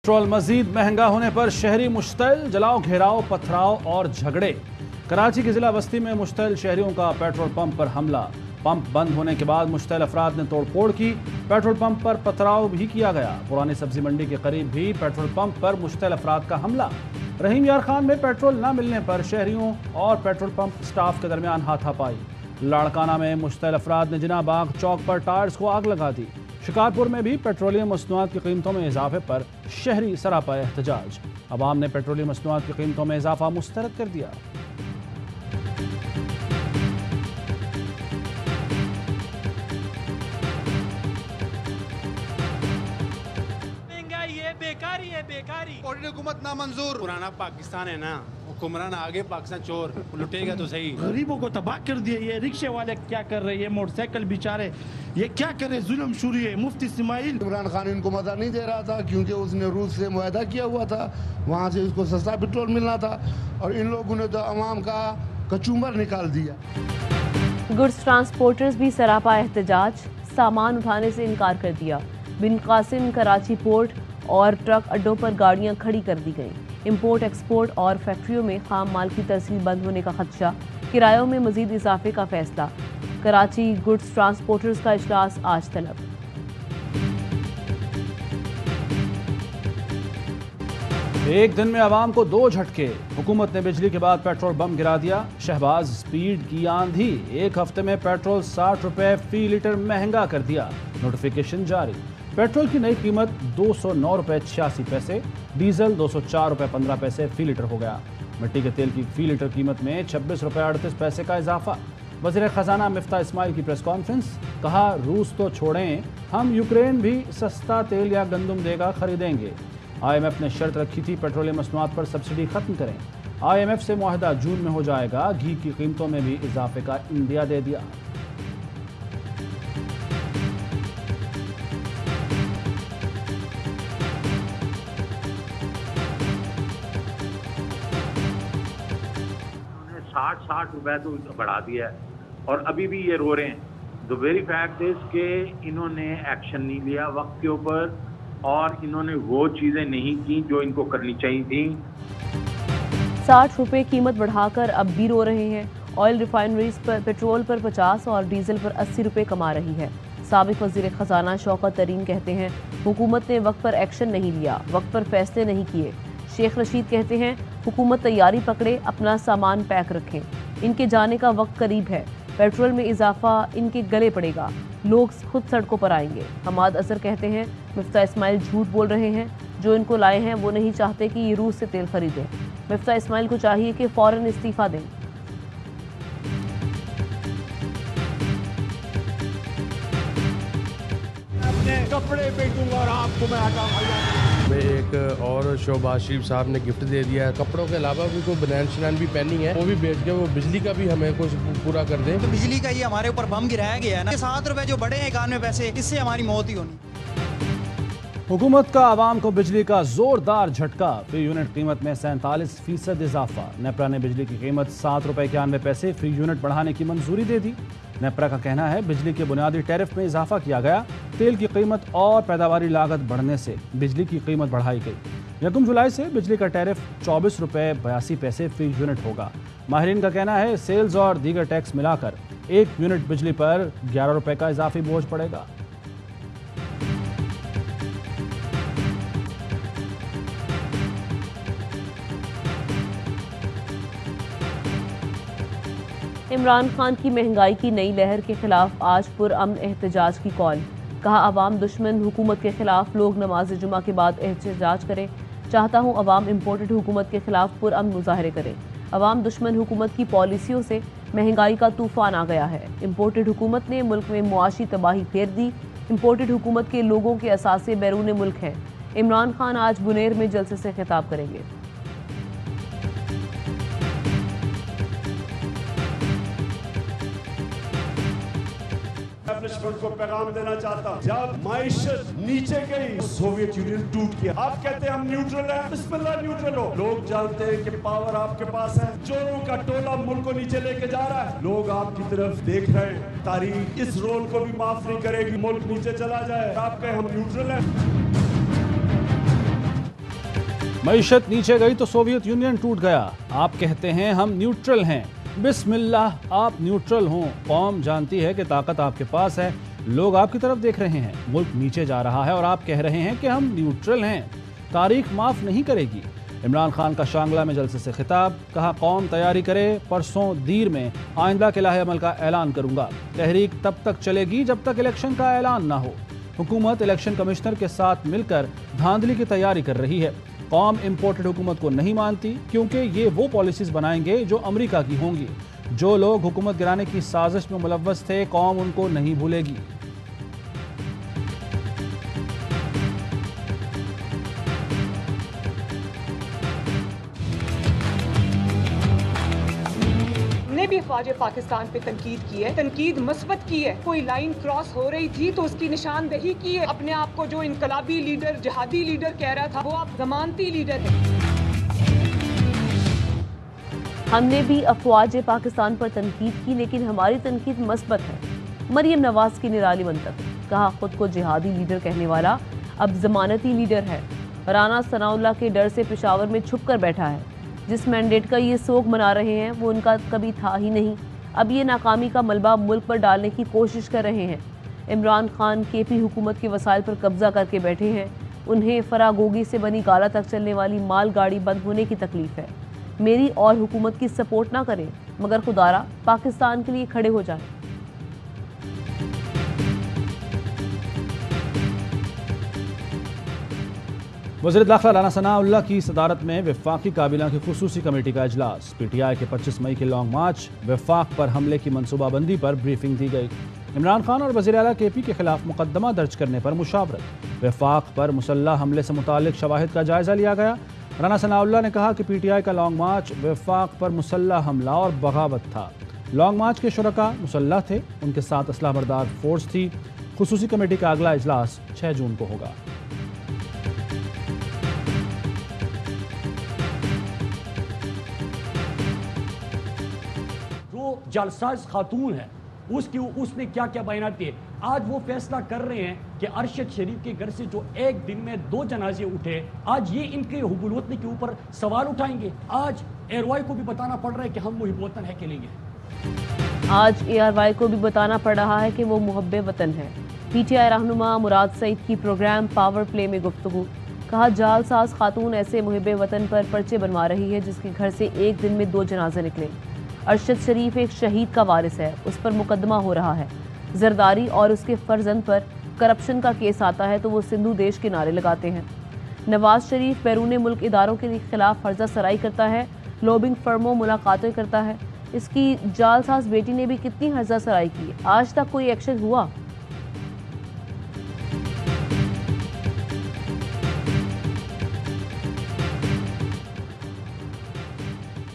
Petrol मजीद महंगा होने पर शहरी मुश्तइल, जलाओ घेराव, पथराव और झगड़े। कराची की जिला बस्ती में मुश्तइल शहरियों का पेट्रोल पंप पर हमला। पंप बंद होने के बाद मुश्तइल अफराद ने तोड़फोड़ की। पेट्रोल पंप पर पथराव भी किया गया। पुरानी सब्जी मंडी के करीब भी पेट्रोल पंप पर मुश्तइल अफराद का हमला। रहीम यार खान में पेट्रोल न मिलने पर शहरियों और पेट्रोल पंप स्टाफ के दरमियान हाथापाई। लाड़काना में मुश्तइल अफराद ने जिना बाग चौक पर टायर्स को आग लगा दी। शिकारपुर में भी पेट्रोलियम मसनूआत की कीमतों में इजाफे पर शहरी सरापा एहतजाज। अवाम ने पेट्रोलियम मसनूआत की कीमतों में इजाफा मुस्तरद कर दिया। बेकारी है, बेकारी। हुकूमत नामंजूर। पुराना पाकिस्तान है ना, हुक्मरान आगे, पाकिस्तान चोर, लुटेगा तो सही। गरीबों को तबाह कर दिया। ये रिक्शे वाले क्या कर रहे हैं, मोटरसाइकिल बेचारे ये क्या कर रहे हैं, जुल्म शुरू है। मुफ्ती इस्माइल इमरान खान इनको मजा नहीं दे रहा था क्योंकि उसने रूस से मुआहदा किया हुआ था, वहाँ से उसको सस्ता पेट्रोल मिलना था और इन लोगों ने तो अवाम का कचूमर निकाल दिया। गुड्स ट्रांसपोर्टर्स भी सरापा एहतजाज, सामान उठाने से इनकार कर दिया। बिन कासिम, कराची पोर्ट और ट्रक अड्डों पर गाड़ियां खड़ी कर दी गईं। इंपोर्ट एक्सपोर्ट और फैक्ट्रियों में खाम माल की तरसील बंद होने का खदशा। किरायों में मजीद इजाफे का फैसला। कराची गुड्स ट्रांसपोर्टर्स का इजलास आज तलब। एक दिन में आवाम को 2 झटके। हुकूमत ने बिजली के बाद पेट्रोल बम गिरा दिया। शहबाज स्पीड की आंधी। एक हफ्ते में पेट्रोल 60 रुपए फी लीटर महंगा कर दिया। नोटिफिकेशन जारी। पेट्रोल की नई कीमत 209 रुपए 86 पैसे, डीजल 204 रुपए 15 पैसे फी लीटर हो गया। मिट्टी के तेल की फी लीटर कीमत में 26 रुपए 38 पैसे का इजाफा। वज़ीर ख़जाना मिफ्ता इस्माइल की प्रेस कॉन्फ्रेंस। कहा, रूस तो छोड़ें, हम यूक्रेन भी सस्ता तेल या गंदम देगा खरीदेंगे। IMF ने शर्त रखी थी पेट्रोलियम मसनूआत पर सब्सिडी खत्म करें। IMF से मुआहदा जून में हो जाएगा। घी की कीमतों में भी इजाफे का इंदिया दे दिया। उन्होंने 60 रुपए तो बढ़ा दिया है और अभी भी ये रो रहे हैं। द वेरी फैक्ट इज कि इन्होंने एक्शन नहीं लिया वक्त के ऊपर और इन्होंने वो चीजें नहीं की जो इनको करनी चाहिए थी। 60 रुपए कीमत बढ़ाकर अब भी रो रहे हैं। ऑयल रिफाइनरीज पर पेट्रोल पर 50 और डीजल पर 80 रुपए कमा रही है। साबिक वजीर खजाना शौकत तरीन कहते हैं, हुकूमत ने वक्त पर एक्शन नहीं लिया, वक्त पर फैसले नहीं किए। शेख रशीद कहते हैं, हुकूमत तैयारी पकड़े, अपना सामान पैक रखें, इनके जाने का वक्त करीब है। पेट्रोल में इजाफा इनके गले पड़ेगा, लोग खुद सड़कों पर आएंगे। हमाद अजहर कहते हैं, मिफ्ता इस्माइल झूठ बोल रहे हैं, जो इनको लाए हैं वो नहीं चाहते कि ये रूस से तेल खरीदें। मिफ्ता इस्माइल को चाहिए कि फौरन इस्तीफा दें। कपड़े बेचूंगा और आपको मैं आटा में एक और शोबाज शरीफ साहब ने गिफ्ट दे दिया है। कपड़ों के अलावा भी कोई बनान शनान भी पहनी है, वो भी बेच के वो बिजली का भी हमें कुछ पूरा कर दें। तो बिजली का ये हमारे ऊपर बम गिराया गया है ना, 7 रुपए जो बढ़े हैं 91 पैसे, इससे हमारी मौत ही होनी। हुकूमत का आवाम को बिजली का जोरदार झटका। फी यूनिट कीमत में 47% इजाफा। नेपरा ने बिजली की कीमत 7 रुपए 91 पैसे फी यूनिट बढ़ाने की मंजूरी दे दी। नेपरा का कहना है, बिजली के बुनियादी टैरिफ में इजाफा किया गया। तेल की कीमत और पैदावारी लागत बढ़ने से बिजली की कीमत बढ़ाई गई। 1 जुलाई से बिजली का टैरिफ 24 रुपए 82 पैसे फी यूनिट होगा। माहिरीन का कहना है, सेल्स और दीगर टैक्स मिलाकर 1 यूनिट बिजली पर 11 रुपए का इजाफी बोझ पड़ेगा। इमरान खान की महंगाई की नई लहर के खिलाफ आज पुरअमन एहतजाज की कॉल। कहा, अवाम दुश्मन हुकूमत के खिलाफ, लोग नमाज जुमा के बाद एहतजाज करें। चाहता हूँ अवाम इम्पोर्टेड हुकूमत के खिलाफ पुरअमन मुजाहरे करें। अवाम दुश्मन हुकूमत की पॉलिसियों से महंगाई का तूफान आ गया है। इम्पोर्टेड हुकूमत ने मुल्क में मुआशी तबाही फेर दी। इम्पोर्टेड हुकूमत के लोगों के असासे बैरून मुल्क हैं। इमरान खान आज बुनेर में जलसे से खिताब करेंगे। को पैगाम देना चाहता, जब माइशत नीचे गई सोवियत यूनियन टूट गया। आप कहते हैं हम न्यूट्रल हैं, बिस्मिल्लाह न्यूट्रल हो। लोग जानते हैं कि पावर आपके पास है। चोरों का टोला मुल्क को नीचे लेके जा रहा है, लोग आपकी तरफ देख रहे हैं। तारीख इस रोल को भी माफ नहीं करेगी, मुल्क नीचे चला जाए। आप कहें हम न्यूट्रल हैं। मईशत नीचे गई तो सोवियत यूनियन टूट गया। आप कहते हैं हम न्यूट्रल हैं। बिस्मिल्लाह, आप न्यूट्रल हों। कौम जानती है कि ताकत आपके पास है, लोग आपकी तरफ देख रहे हैं। मुल्क नीचे जा रहा है और आप कह रहे हैं कि हम न्यूट्रल हैं। तारीख माफ नहीं करेगी। इमरान खान का शांगला में जलसे से खिताब, कहा कौम तैयारी करे, परसों दीर में आइंदा के लाहे अमल का ऐलान करूंगा। तहरीक तब तक चलेगी जब तक इलेक्शन का ऐलान ना हो। हुकूमत इलेक्शन कमिश्नर के साथ मिलकर धांधली की तैयारी कर रही है। कौम इम्पोर्टेड हुकूमत को नहीं मानती क्योंकि ये वो पॉलिसीज बनाएंगे जो अमेरिका की होंगी। जो लोग हुकूमत गिराने की साजिश में मुलव्वस थे, कौम उनको नहीं भूलेगी। भी ख्वाजा पाकिस्तान पे तनकीद की है, तनकीद मस्बत की है। कोई लाइन क्रॉस हो रही थी तो उसकी निशानदेही की है। अपने आप को जो इनकलाबी लीडर, जिहादी लीडर कह रहा था, वो आप जमानती लीडर है। हमने भी अफवाज पाकिस्तान पर तनकीद की, लेकिन हमारी तनकीद मस्बत है। मरियम नवाज की निराली मंतक, कहा खुद को जिहादी लीडर कहने वाला अब जमानती लीडर है। राना सनाउल्लाह के डर से पेशावर में छुप कर बैठा है। जिस मैंडेट का ये सोग मना रहे हैं वो उनका कभी था ही नहीं। अब ये नाकामी का मलबा मुल्क पर डालने की कोशिश कर रहे हैं। इमरान खान केपी हुकूमत के वसाइल पर कब्जा करके बैठे हैं। उन्हें फरागोगी से बनी गाला तक चलने वाली माल गाड़ी बंद होने की तकलीफ है। मेरी और हुकूमत की सपोर्ट ना करें, मगर खुदारा पाकिस्तान के लिए खड़े हो जाएं। वज़ीर दाखिला राना सनाउल्लाह की सदारत में वफाकी काबिना की खुसूसी कमेटी का इजलास। PTI के 25 मई के लॉन्ग मार्च वफाक पर हमले की मनसूबाबंदी पर ब्रीफिंग दी गई। इमरान खान और वज़ीर आला KP के खिलाफ मुकदमा दर्ज करने पर मुशावरत। वफाक पर मुसल्लह हमले से मुतालिक शवाहिद का जायजा लिया गया। राना सनाउल्लाह ने कहा कि PTI का लॉन्ग मार्च वफाक पर मुसल्लह हमला और बगावत था। लॉन्ग मार्च के शुरका मुसल्लह थे, उनके साथ असलाह बरदार फोर्स थी। खुसूसी कमेटी का अगला इजलास 6 जून को होगा। जालसाज खातून है उसने क्या क्या बयान दिए। आज वो फैसला कर रहे हैं कि अरशद शरीफ के घर से जो एक दिन में 2 जनाजे उठे, आज ये इनके हुब्बुल वतन के ऊपर सवाल उठाएंगे। आज ARY को भी बताना पड़ रहा है कि हम मुहिब वतन है कि नहीं है। आज ARY को भी बताना पड़ रहा है कि वो मुहब्बे वतन है। PTI रहनुमा मुराद सईद की प्रोग्राम पावर प्ले में गुफ्तगू, कहा जालसाज खातून ऐसे मुहिब्बे वतन पर पर्चे बनवा रही है जिसके घर से एक दिन में 2 जनाजे निकले। अरशद शरीफ एक शहीद का वारिस है, उस पर मुकदमा हो रहा है। जरदारी और उसके फर्जंद पर करप्शन का केस आता है तो वो सिंधु देश के नारे लगाते हैं। नवाज शरीफ बैरून मुल्क इदारों के खिलाफ फर्जा सराई करता है, लॉबिंग फर्मों मुलाकातें करता है। इसकी जालसाज बेटी ने भी कितनी फर्जा सराई की, आज तक कोई एक्शन हुआ?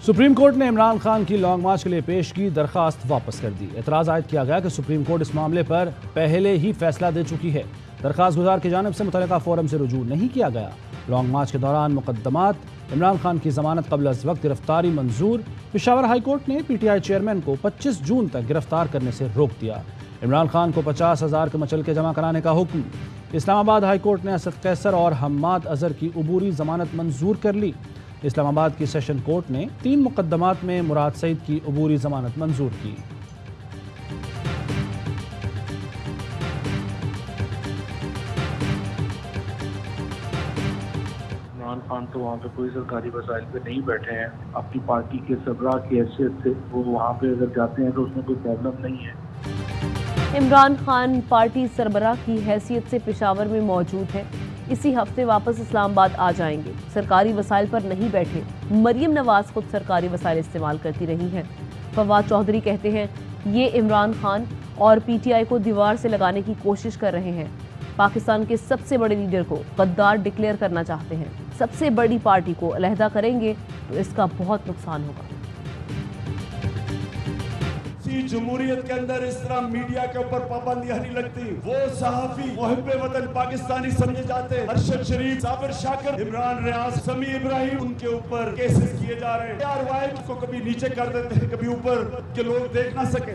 सुप्रीम कोर्ट ने इमरान खान की लॉन्ग मार्च के लिए पेश की दरखास्त वापस कर दी। एतराज़ आयद किया गया कि सुप्रीम कोर्ट इस मामले पर पहले ही फैसला दे चुकी है। दरखास्त गुजार की जानिब से मुतल्लिका फोरम से रुजू नहीं किया गया। लॉन्ग मार्च के दौरान मुकदमात, इमरान खान की जमानत कबल अज़ वक्त गिरफ्तारी मंजूर। पेशावर हाई कोर्ट ने PTI चेयरमैन को 25 जून तक गिरफ्तार करने से रोक दिया। इमरान खान को 50,000 के मचलके जमा कराने का हुक्म। इस्लामाबाद हाई कोर्ट ने असद कैसर और हम्माद अजहर की अबूरी जमानत मंजूर कर ली। इस्लामाबाद की सेशन कोर्ट ने 3 मुकदमात में मुराद सईद की अबूरी जमानत मंजूर की। इमरान खान तो वहाँ पे कोई सरकारी वसाइल पे नहीं बैठे हैं, अपनी पार्टी के सरबराह की हैसियत से वो वहाँ पे अगर जाते हैं तो उसमें कोई प्रॉब्लम नहीं है। इमरान खान पार्टी सरबराह की हैसियत से पेशावर में मौजूद है। इसी हफ्ते वापस इस्लामाबाद आ जाएंगे। सरकारी वसाइल पर नहीं बैठे। मरियम नवाज खुद सरकारी वसाइल इस्तेमाल करती रही हैं। फवाद चौधरी कहते हैं ये इमरान खान और PTI को दीवार से लगाने की कोशिश कर रहे हैं। पाकिस्तान के सबसे बड़े लीडर को गद्दार डिक्लेयर करना चाहते हैं। सबसे बड़ी पार्टी को अलहदा करेंगे तो इसका बहुत नुकसान होगा। जमहूरियत के अंदर इस तरह मीडिया के ऊपर पाबंदियां नहीं लगती। वो सहाफी मुहिब्बे वतन पाकिस्तानी समझे जाते। अरशद शरीफ, साबिर शाकिर, इमरान रियाज, समी इब्राहिम, उनके ऊपर केसेस किए जा रहे हैं। ARY को कभी नीचे कर देते हैं, कभी ऊपर, कि लोग देख ना सके।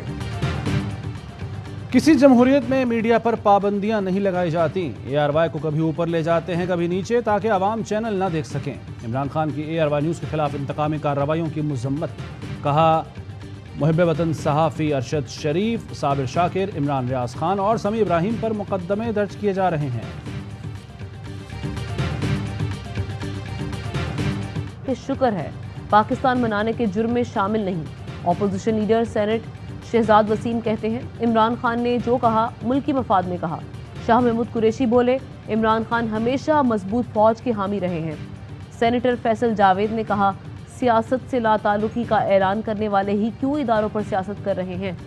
किसी जमहूरियत में मीडिया पर पाबंदियां नहीं लगाई जाती। ARY को कभी ऊपर ले जाते हैं कभी नीचे ताकि आवाम चैनल ना देख सकें। इमरान खान की ARY न्यूज़ के खिलाफ इंतकामी कार्रवाइयों की मजम्मत। कहा मुहिब वतन सहाफ़ी अरशद शरीफ, साबिर शाकिर, इमरान रियाज खान और समी इब्राहिम पर मुकदमे दर्ज किए जा रहे हैं। शुक्र है पाकिस्तान बनाने के जुर्म में शामिल नहीं। Opposition leader senate Shahzad Waseem कहते हैं इमरान खान ने जो कहा मुल्क की मफाद में कहा। शाह महमूद कुरैशी बोले इमरान खान हमेशा मजबूत फौज के हामी रहे हैं। सेनेटर फैसल जावेद ने कहा सियासत से लाताल्लुकी का ऐलान करने वाले ही क्यों इदारों पर सियासत कर रहे हैं।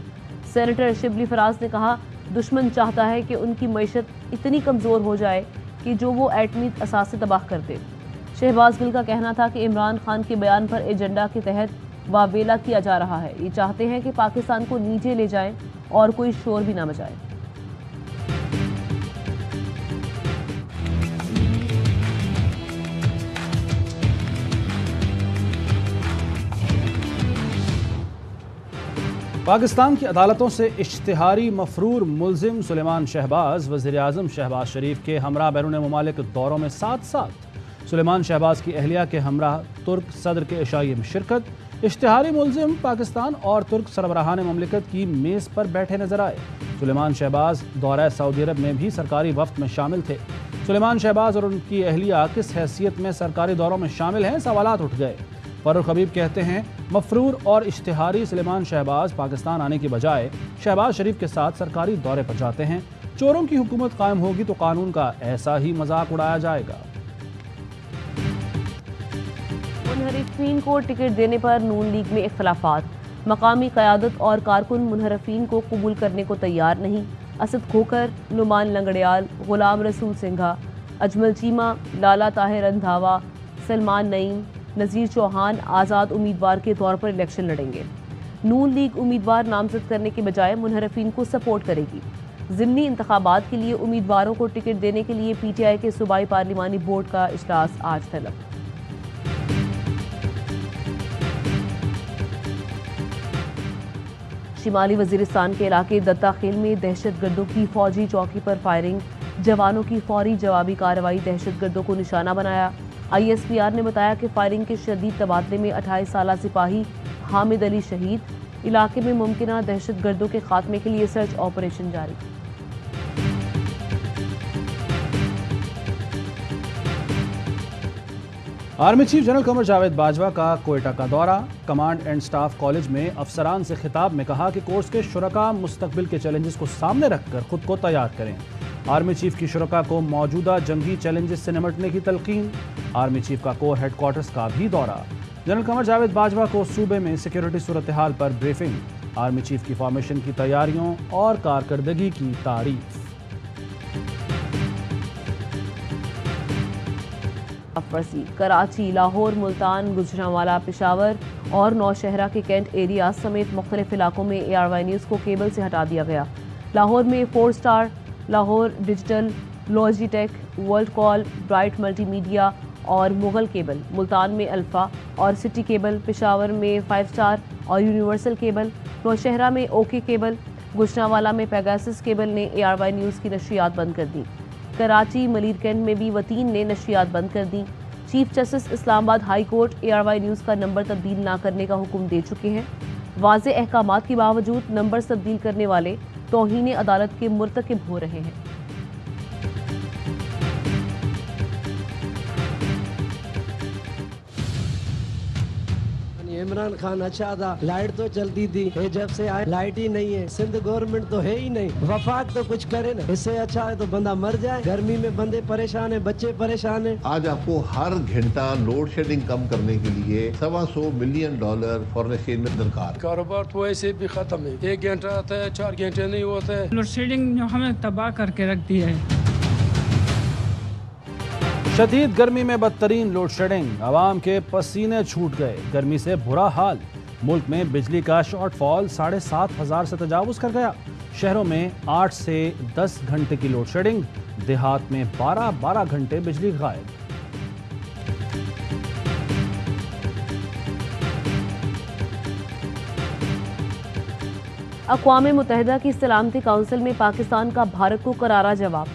सेनेटर शिबली फराज ने कहा दुश्मन चाहता है कि उनकी मईशत इतनी कमज़ोर हो जाए कि जो वो एटमी असासे तबाह कर दे। शहबाज गिल का कहना था कि इमरान खान के बयान पर एजेंडा के तहत वावेला किया जा रहा है। ये चाहते हैं कि पाकिस्तान को नीचे ले जाएं और कोई शोर भी ना मचाए। पाकिस्तान की अदालतों से इश्तिहारी मफरूर मुलजिम सुलेमान शहबाज वज़ीर आज़म शहबाज शरीफ के हमरा बैरून मुमालिक दौरों में साथ साथ सुलेमान शहबाज की अहलिया के हमरा तुर्क सदर के इशाइये में शिरकत। इश्तिहारी मुलजिम पाकिस्तान और तुर्क सरबराहान ममलिकत की मेज़ पर बैठे नजर आए। सुलेमान शहबाज दौरा सऊदी अरब में भी सरकारी वफ्द में शामिल थे। सुलेमान शहबाज और उनकी अहलिया किस हैसियत में सरकारी दौरों में शामिल हैं, सवालात उठ गए। फर्रुख हबीब कहते हैं मफरूर और इश्तिहारी सुलेमान शहबाज पाकिस्तान आने की बजाय शहबाज शरीफ के साथ सरकारी दौरे पर जाते हैं। चोरों की हुकूमत कायम होगी तो कानून का ऐसा ही मजाक उड़ाया जाएगा। मुनहरिफीन को टिकट देने पर नून लीग में इख्तलाफात। मकामी क़यादत और कारकुन मुनहरिफीन को कबूल करने को तैयार नहीं। असद खोकर, नुमान लंगड़ियाल, गुलाम रसूल सिंघा, अजमल चीमा, लाला ताहिर रंधावा, सलमान नईम, नज़ीर चौहान आज़ाद उम्मीदवार के तौर पर इलेक्शन लड़ेंगे। नून लीग उम्मीदवार नामजद करने के बजाय मुनहरिफीन को सपोर्ट करेगी। ज़िमनी इंतखाबात के लिए उम्मीदवारों को टिकट देने के लिए PTI के सूबाई पार्लिमानी बोर्ड का इजलास आज तलब। शिमाली वजीरिस्तान के इलाके दत्ता खेल में दहशतगर्दों की फौजी चौकी पर फायरिंग। जवानों की फौरी जवाबी कार्रवाई दहशतगर्दों को निशाना बनाया। ISPR ने बताया कि फायरिंग के शदीद तबादले में 28 साला सिपाही हामिद अली शहीद। इलाके में मुमकिना दहशतगर्दों के खात्मे के लिए सर्च ऑपरेशन जारी। Army chief general Qamar Javed Bajwa का कोयटा का दौरा। कमांड एंड स्टाफ कॉलेज में अफसरान से खिताब में कहा कि कोर्स के शुरका मुस्तकबिल के चैलेंजेस को सामने रखकर खुद को तैयार करें। आर्मी चीफ की शुरका को मौजूदा जंगी चैलेंजेस से निपटने की तलकीन। आर्मी चीफ का कोर हेडक्वार्टर्स का भी दौरा। जनरल कमर जावेद बाजवा को सूबे में सिक्योरिटी सूरत हाल पर ब्रीफिंग। आर्मी चीफ की फॉर्मेशन की तैयारियों और कारकर्दगी की तारीफ। कराची, लाहौर, मुल्तान, गुजरांवाला, पेशावर और नौशहरा के कैंट एरिया समेत मुख्तलिफ इलाकों में ARY न्यूज़ को केबल से हटा दिया गया। लाहौर में 4 star, Lahore digital, Logitech, world call, bright multimedia और मुगल केबल, मुल्तान में अल्फ़ा और सिटी केबल, पेशावर में 5 स्टार और यूनिवर्सल केबल, नौशहरा में OK केबल, गुजरांवाला में पेगासस केबल ने ARY न्यूज़ की नशरियात बंद कर दी। कराची, मलीर कैंट में भी वतीन ने नशरियात बंद कर दी। Chief justice Islamabad high court ARY news का नंबर तब्दील ना करने का हुक्म दे चुके हैं। वाज़े अहकामात के बावजूद नंबर तब्दील करने वाले तौहीन अदालत के मुर्तकिब हो रहे हैं। इमरान खान अच्छा था, लाइट तो चलती थी, ये जब से आए लाइट ही नहीं है। सिंध गवर्नमेंट तो है ही नहीं, वफाक तो कुछ करे ना। इससे अच्छा है तो बंदा मर जाए। गर्मी में बंदे परेशान है, बच्चे परेशान है। आज आपको हर घंटा लोड शेडिंग कम करने के लिए $125 मिलियन फॉरेन एक्सचेंज में दरकार। कारोबार तो ऐसे भी खत्म है, 1 घंटा आता है, 4 घंटे नहीं होते है। लोड शेडिंग जो हमें तबाह करके रख दी है। शदीद गर्मी में बदतरीन लोड शेडिंग, आवाम के पसीने छूट गए। गर्मी से बुरा हाल। मुल्क में बिजली का शॉर्टफॉल 7,500 से तजावुज कर गया। शहरों में 8 से 10 घंटे की लोड शेडिंग, देहात में 12 घंटे बिजली गायब। अक़वाम मुत्तहिदा की सलामती काउंसिल में पाकिस्तान का भारत को करारा जवाब।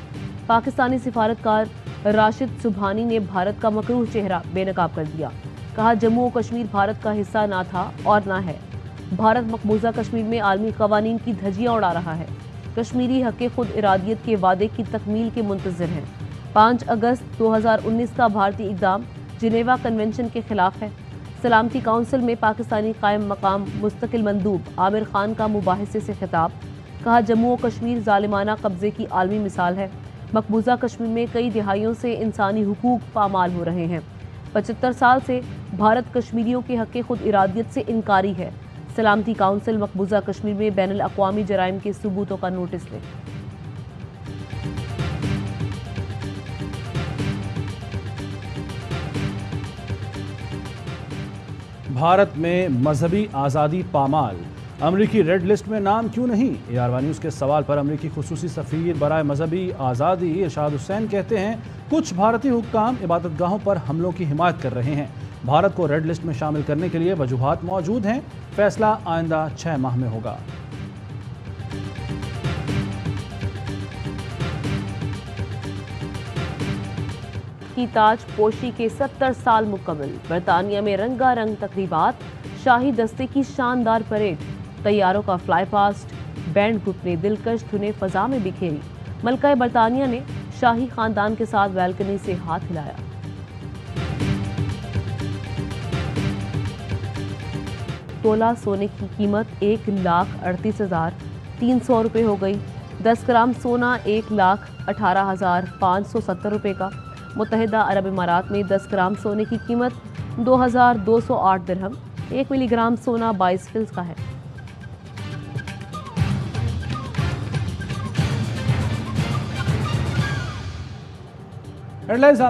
पाकिस्तानी सिफारतकार राशिद सुबहानी ने भारत का मकरूह चेहरा बेनकाब कर दिया। कहा, जम्मू और कश्मीर भारत का हिस्सा ना था और ना है। भारत मकबूजा कश्मीर में आलमी कवानीन की धज्जियां उड़ा रहा है। कश्मीरी हक़ खुद इरादियत के वादे की तकमील के मुंतज़िर हैं। 5 अगस्त 2019 का भारतीय इक़दाम जिनेवा कन्वेंशन के खिलाफ है। सलामती काउंसिल में पाकिस्तानी कायम मकाम मुस्तकिल मंदूब आमिर खान का मुबाहिसे से खिताब। कहा, जम्मू और कश्मीर ज़ालिमाना कब्ज़े की आलमी मिसाल है। मकबूजा कश्मीर में कई दिहाइयों से इंसानी हुकूक पामाल हो रहे हैं। 75 साल से भारत कश्मीरियों के हक़ खुद इरादियत से इनकारी है। सलामती काउंसिल मकबूजा कश्मीर में बैनुल अक़वामी जराइम के सबूतों का नोटिस ले। भारत में मजहबी आज़ादी पामाल, अमरीकी रेड लिस्ट में नाम क्यों नहीं? AR1 न्यूज़ के सवाल पर अमरीकी खुसूसी सफ़ीर बराए मजहबी आज़ादी इरशाद हुसैन कहते हैं, कुछ भारतीय हुक्काम इबादतगाहों पर हमलों की हिमायत कर रहे हैं। भारत को रेड लिस्ट में शामिल करने के लिए वजूहात मौजूद हैं। फैसला आइंदा 6 माह में होगा। की ताज पोशी के 70 साल मुकम्मल। बरतानिया में रंगारंग तकरीबात, शाही दस्ते की शानदार परेड, तैयारों का फ्लाई पास्ट, बैंड ग्रुप ने दिलकश धुनें फ़ज़ा में बिखेरी। मलका बरतानिया ने शाही खानदान के साथ बैल्कनी से हाथ हिलाया। तोला सोने की कीमत 1,38,300 रुपये हो गई। 10 ग्राम सोना 1,18,570 रुपये का। मुत्तहिदा अरब इमारात में 10 ग्राम सोने की कीमत 2,208 दिरहम। 1 मिलीग्राम सोना 22 फिल्स का है। हेडलाइंस